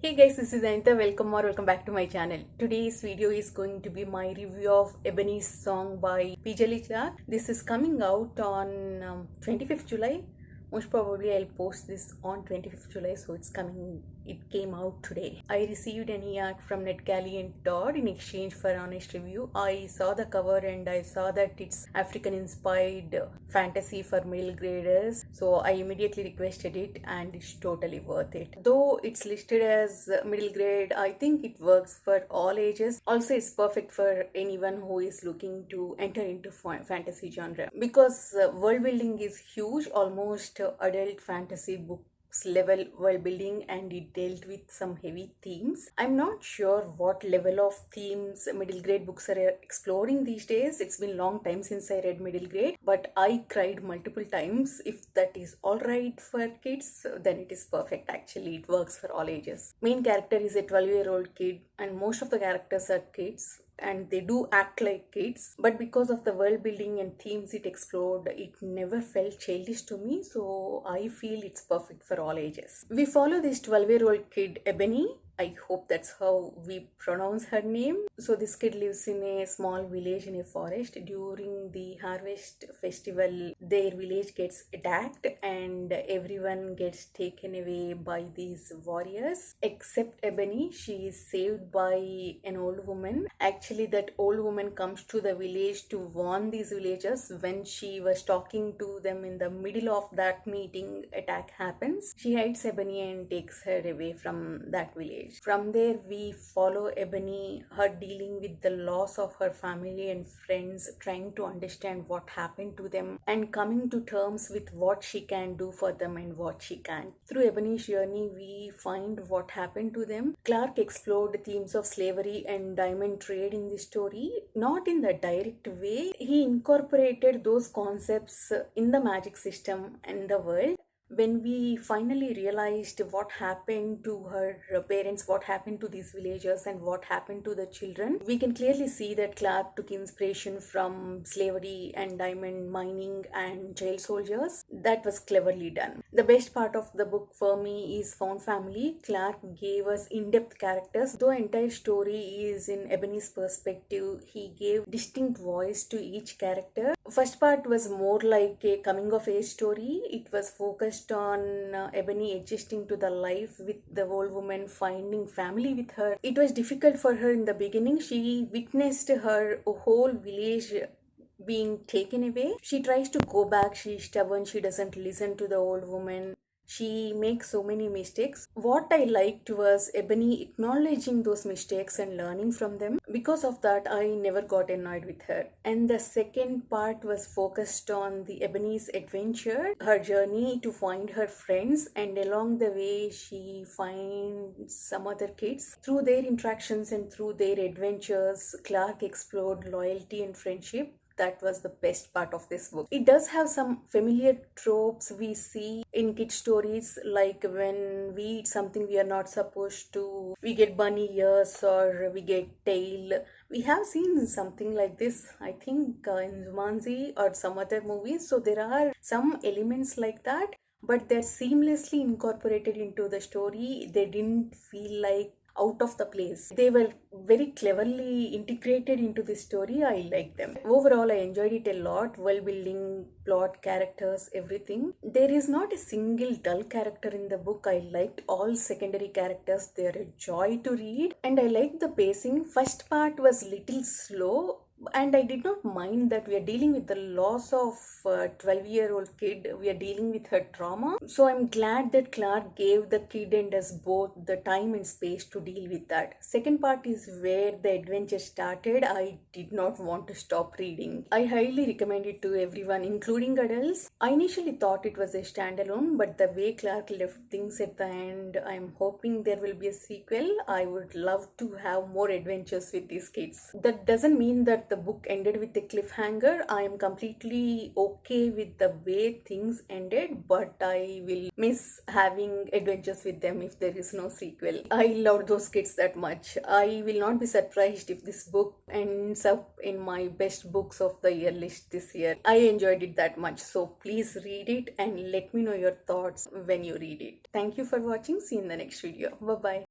Hey guys, this is Anita. Welcome back to my channel. Today's video is going to be my review of Ebony's song by P Djeli Clark. This is coming out on 25th July. Most probably I'll post this on 25th July, so it came out today. I received an e-art from NetGalley and Todd in exchange for honest review. I saw the cover and I saw that it's African inspired fantasy for middle graders, so I immediately requested it and it's totally worth it. Though it's listed as middle grade, I think it works for all ages. Also, it's perfect for anyone who is looking to enter into fantasy genre because world building is huge, almost adult fantasy books level world building, and it dealt with some heavy themes. I'm not sure what level of themes middle grade books are exploring these days. It's been a long time since I read middle grade, but I cried multiple times. If that is all right for kids, then it is perfect. Actually, it works for all ages. Main character is a 12-year-old kid, and most of the characters are kids and they do act like kids, but because of the world building and themes it explored, it never felt childish to me, so I feel it's perfect for all ages. We follow this 12-year-old kid Abeni. I hope that's how we pronounce her name. So this kid lives in a small village in a forest. During the harvest festival, their village gets attacked and everyone gets taken away by these warriors except Ebony. She is saved by an old woman. Actually, that old woman comes to the village to warn these villagers. When she was talking to them in the middle of that meeting, attack happens. She hides Ebony and takes her away from that village. From there, we follow Ebony, her dealing with the loss of her family and friends, trying to understand what happened to them and coming to terms with what she can do for them and what she can't. Through Ebony's journey, we find what happened to them. Clark explored themes of slavery and diamond trade in this story, not in the direct way. He incorporated those concepts in the magic system and the world. When we finally realized what happened to her parents, what happened to these villagers, and what happened to the children, we can clearly see that Clark took inspiration from slavery and diamond mining and child soldiers. That was cleverly done. The best part of the book for me is found family. Clark gave us in-depth characters. Though entire story is in Ebony's perspective, he gave distinct voice to each character. First part was more like a coming-of-age story. It was focused on Ebony adjusting to the life with the old woman, finding family with her. It was difficult for her in the beginning. She witnessed her whole village being taken away. She tries to go back. She's stubborn. She doesn't listen to the old woman. She makes so many mistakes. What I liked was Ebony acknowledging those mistakes and learning from them. Because of that, I never got annoyed with her. And the second part was focused on the Ebony's adventure, her journey to find her friends, and along the way she finds some other kids. Through their interactions and through their adventures, Clark explored loyalty and friendship. That was the best part of this book. It does have some familiar tropes we see in kid stories, like when we eat something we are not supposed to, we get bunny ears or we get tail. We have seen something like this, I think, in Jumanji or some other movies. So there are some elements like that, but they're seamlessly incorporated into the story. They didn't feel like out of the place. They were very cleverly integrated into the story. I like them. Overall, I enjoyed it a lot. World building, plot, characters, everything. There is not a single dull character in the book. I liked all secondary characters. They're a joy to read, and I liked the pacing. First part was little slow, and I did not mind that we are dealing with the loss of a 12-year-old kid. We are dealing with her trauma. So I'm glad that Clark gave the kid and us both the time and space to deal with that. Second part is where the adventure started. I did not want to stop reading. I highly recommend it to everyone, including adults. I initially thought it was a standalone, but the way Clark left things at the end, I'm hoping there will be a sequel. I would love to have more adventures with these kids. That doesn't mean that the book ended with a cliffhanger. I am completely okay with the way things ended, but I will miss having adventures with them if there is no sequel. I love those kids that much. I will not be surprised if this book ends up in my best books of the year list this year. I enjoyed it that much, so please read it and let me know your thoughts when you read it. Thank you for watching. See you in the next video. Bye bye.